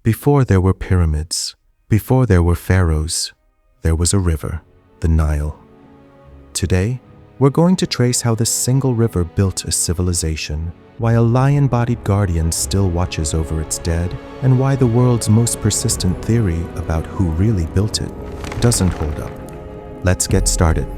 Before there were pyramids, before there were pharaohs, there was a river, the Nile. Today, we're going to trace how this single river built a civilization, why a lion-bodied guardian still watches over its dead, and why the world's most persistent theory about who really built it doesn't hold up. Let's get started.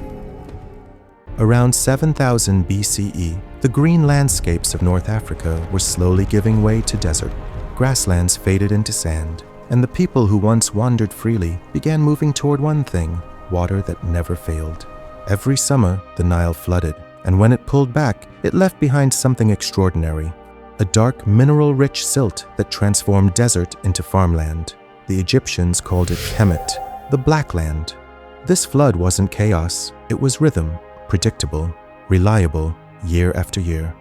Around 7000 BCE, the green landscapes of North Africa were slowly giving way to desert. Grasslands faded into sand, and the people who once wandered freely began moving toward one thing: water that never failed. Every summer, the Nile flooded, and when it pulled back, it left behind something extraordinary: a dark, mineral-rich silt that transformed desert into farmland. The Egyptians called it Kemet, the Black Land. This flood wasn't chaos, it was rhythm, predictable, reliable, year after year.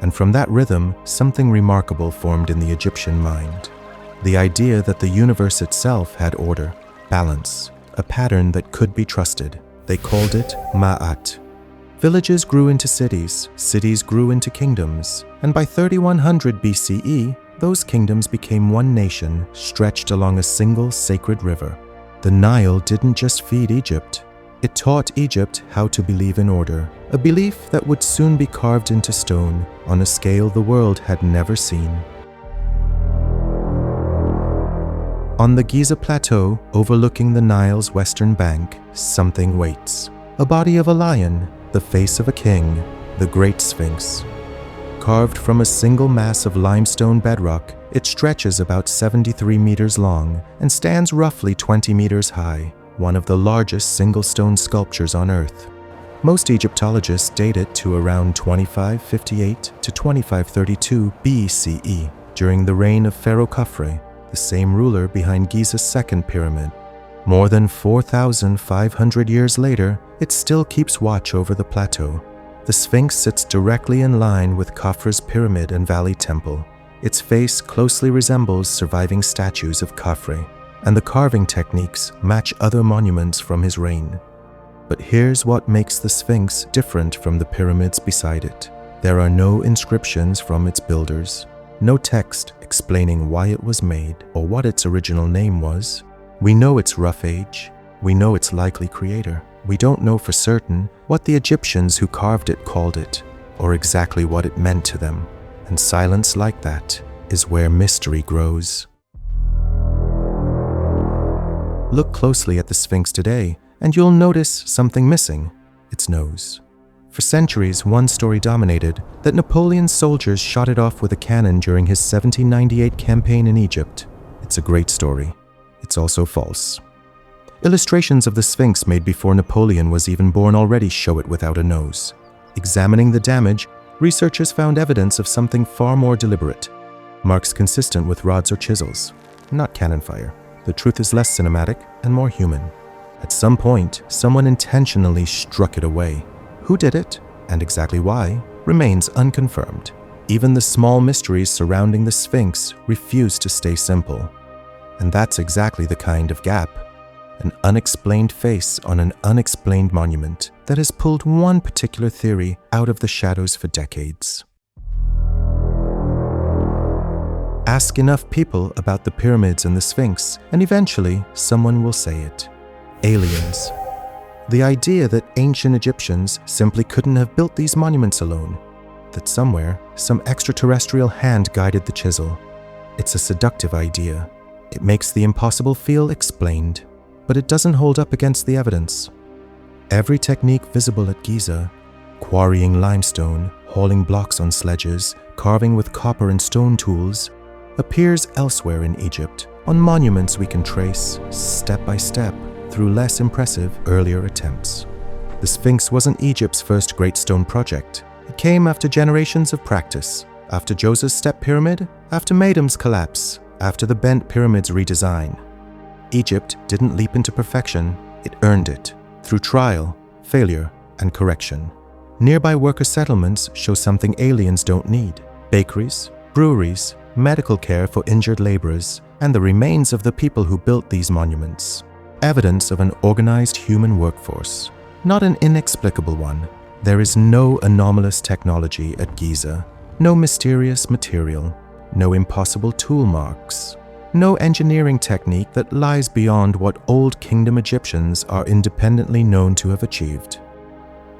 And from that rhythm, something remarkable formed in the Egyptian mind. The idea that the universe itself had order, balance, a pattern that could be trusted. They called it Ma'at. Villages grew into cities, cities grew into kingdoms, and by 3100 BCE, those kingdoms became one nation stretched along a single sacred river. The Nile didn't just feed Egypt. It taught Egypt how to believe in order, a belief that would soon be carved into stone on a scale the world had never seen. On the Giza plateau, overlooking the Nile's western bank, something waits. A body of a lion, the face of a king, the Great Sphinx. Carved from a single mass of limestone bedrock, it stretches about 73 meters long and stands roughly 20 meters high, one of the largest single stone sculptures on Earth. Most Egyptologists date it to around 2558 to 2532 BCE, during the reign of Pharaoh Khafre, the same ruler behind Giza's second pyramid. More than 4,500 years later, it still keeps watch over the plateau. The Sphinx sits directly in line with Khafre's pyramid and valley temple. Its face closely resembles surviving statues of Khafre, and the carving techniques match other monuments from his reign. But here's what makes the Sphinx different from the pyramids beside it. There are no inscriptions from its builders, no text explaining why it was made or what its original name was. We know its rough age, we know its likely creator. We don't know for certain what the Egyptians who carved it called it, or exactly what it meant to them. And silence like that is where mystery grows. Look closely at the Sphinx today, and you'll notice something missing: its nose. For centuries, one story dominated: that Napoleon's soldiers shot it off with a cannon during his 1798 campaign in Egypt. It's a great story. It's also false. Illustrations of the Sphinx made before Napoleon was even born already show it without a nose. Examining the damage, researchers found evidence of something far more deliberate: marks consistent with rods or chisels, not cannon fire. The truth is less cinematic and more human. At some point, someone intentionally struck it away. Who did it, and exactly why, remains unconfirmed. Even the small mysteries surrounding the Sphinx refuse to stay simple. And that's exactly the kind of gap: an unexplained face on an unexplained monument that has pulled one particular theory out of the shadows for decades. Ask enough people about the pyramids and the Sphinx, and eventually someone will say it: aliens. The idea that ancient Egyptians simply couldn't have built these monuments alone, that somewhere, some extraterrestrial hand guided the chisel. It's a seductive idea. It makes the impossible feel explained, but it doesn't hold up against the evidence. Every technique visible at Giza, quarrying limestone, hauling blocks on sledges, carving with copper and stone tools, appears elsewhere in Egypt, on monuments we can trace, step by step, through less impressive earlier attempts. The Sphinx wasn't Egypt's first great stone project. It came after generations of practice, after Djoser's step pyramid, after Meidum's collapse, after the bent pyramid's redesign. Egypt didn't leap into perfection, it earned it, through trial, failure, and correction. Nearby worker settlements show something aliens don't need: bakeries, breweries, medical care for injured laborers, and the remains of the people who built these monuments. Evidence of an organized human workforce, not an inexplicable one. There is no anomalous technology at Giza, no mysterious material, no impossible tool marks. no engineering technique that lies beyond what Old Kingdom Egyptians are independently known to have achieved.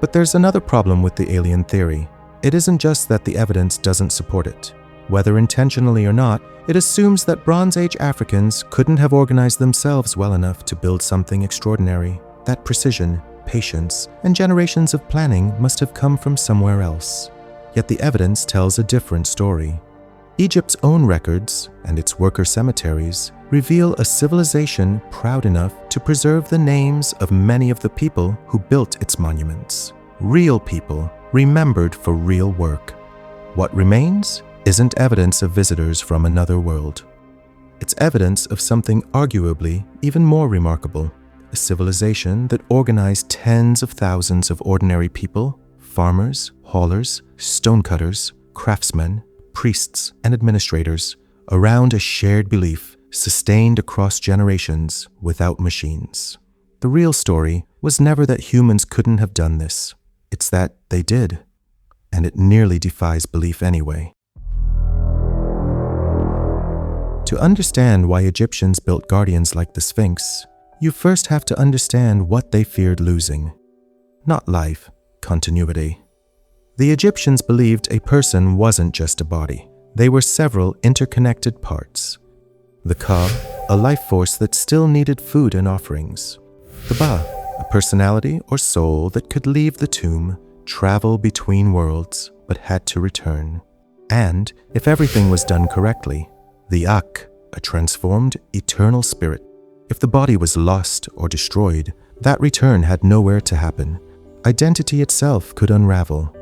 But there's another problem with the alien theory. It isn't just that the evidence doesn't support it. Whether intentionally or not, it assumes that Bronze Age Africans couldn't have organized themselves well enough to build something extraordinary. That precision, patience, and generations of planning must have come from somewhere else. Yet the evidence tells a different story. Egypt's own records, and its worker cemeteries, reveal a civilization proud enough to preserve the names of many of the people who built its monuments. Real people, remembered for real work. What remains isn't evidence of visitors from another world. It's evidence of something arguably even more remarkable, a civilization that organized tens of thousands of ordinary people, farmers, haulers, stonecutters, craftsmen, priests, and administrators, around a shared belief sustained across generations without machines. The real story was never that humans couldn't have done this. It's that they did, and it nearly defies belief anyway. To understand why Egyptians built guardians like the Sphinx, you first have to understand what they feared losing. Not life, continuity. The Egyptians believed a person wasn't just a body. They were several interconnected parts. The Ka, a life force that still needed food and offerings. The Ba, a personality or soul that could leave the tomb, travel between worlds, but had to return. And, if everything was done correctly, the Ak, a transformed, eternal spirit. If the body was lost or destroyed, that return had nowhere to happen. Identity itself could unravel.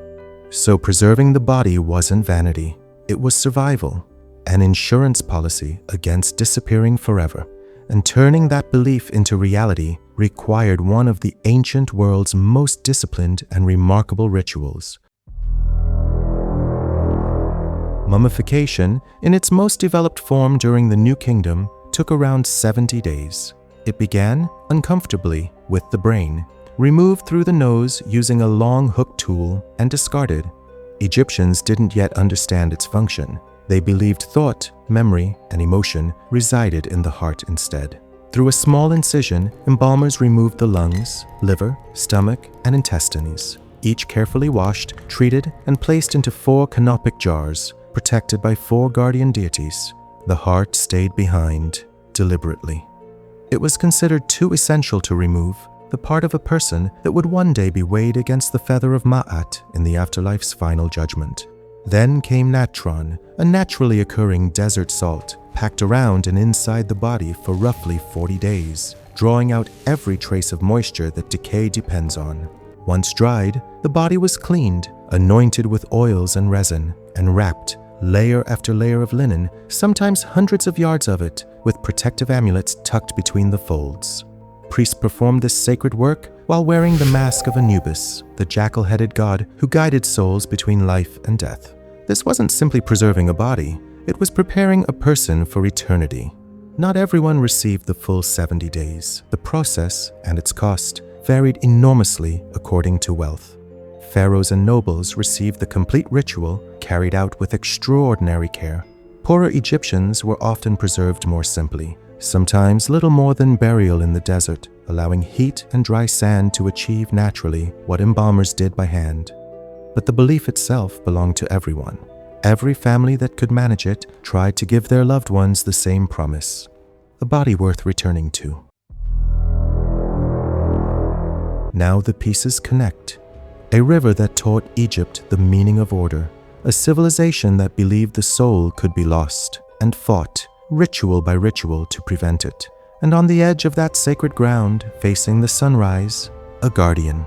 So preserving the body wasn't vanity. It was survival, an insurance policy against disappearing forever. And turning that belief into reality required one of the ancient world's most disciplined and remarkable rituals. Mummification, in its most developed form during the New Kingdom, took around 70 days. It began, uncomfortably, with the brain, removed through the nose using a long hook tool and discarded. Egyptians didn't yet understand its function. They believed thought, memory, and emotion resided in the heart instead. Through a small incision, embalmers removed the lungs, liver, stomach, and intestines, each carefully washed, treated, and placed into 4 canopic jars, protected by 4 guardian deities. The heart stayed behind, deliberately. It was considered too essential to remove, the part of a person that would one day be weighed against the feather of Ma'at in the afterlife's final judgment. Then came natron, a naturally occurring desert salt, packed around and inside the body for roughly 40 days, drawing out every trace of moisture that decay depends on. Once dried, the body was cleaned, anointed with oils and resin, and wrapped, layer after layer of linen, sometimes hundreds of yards of it, with protective amulets tucked between the folds. Priests performed this sacred work while wearing the mask of Anubis, the jackal-headed god who guided souls between life and death. This wasn't simply preserving a body, it was preparing a person for eternity. Not everyone received the full 70 days. The process and its cost varied enormously according to wealth. Pharaohs and nobles received the complete ritual carried out with extraordinary care. Poorer Egyptians were often preserved more simply, sometimes little more than burial in the desert, allowing heat and dry sand to achieve naturally what embalmers did by hand. But the belief itself belonged to everyone. Every family that could manage it tried to give their loved ones the same promise, a body worth returning to. Now the pieces connect. A river that taught Egypt the meaning of order, a civilization that believed the soul could be lost, and fought, ritual by ritual, to prevent it. And on the edge of that sacred ground, facing the sunrise, a guardian.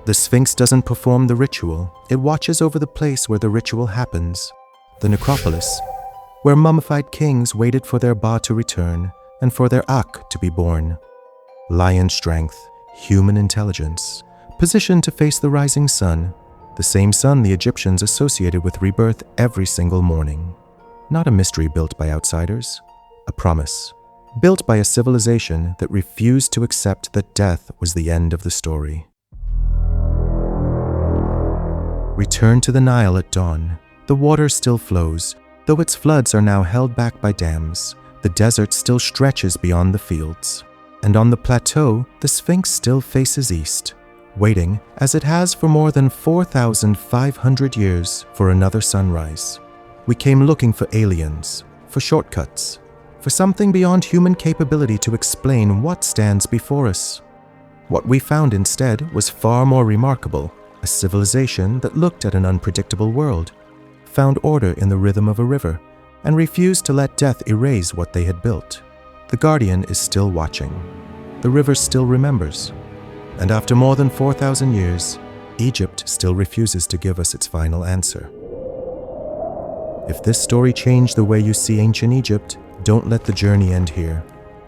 The Sphinx doesn't perform the ritual, it watches over the place where the ritual happens, the necropolis, where mummified kings waited for their Ba to return and for their Ak to be born. Lion strength, human intelligence, positioned to face the rising sun, the same sun the Egyptians associated with rebirth every single morning. Not a mystery built by outsiders, a promise, built by a civilization that refused to accept that death was the end of the story. Return to the Nile at dawn. The water still flows, though its floods are now held back by dams, The desert still stretches beyond the fields. And on the plateau, the Sphinx still faces east, waiting, as it has for more than 4,500 years, for another sunrise. We came looking for aliens, for shortcuts, for something beyond human capability to explain what stands before us. What we found instead was far more remarkable, a civilization that looked at an unpredictable world, found order in the rhythm of a river, and refused to let death erase what they had built. The Guardian is still watching. The river still remembers. And after more than 4,000 years, Egypt still refuses to give us its final answer. If this story changed the way you see ancient Egypt, don't let the journey end here.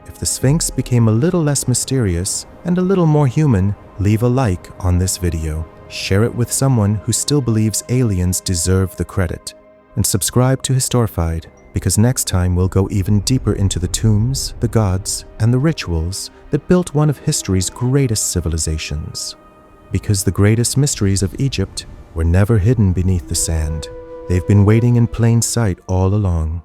If the Sphinx became a little less mysterious and a little more human, leave a like on this video. Share it with someone who still believes aliens deserve the credit. And subscribe to Historified, because next time we'll go even deeper into the tombs, the gods, and the rituals that built one of history's greatest civilizations. Because the greatest mysteries of Egypt were never hidden beneath the sand. They've been waiting in plain sight all along.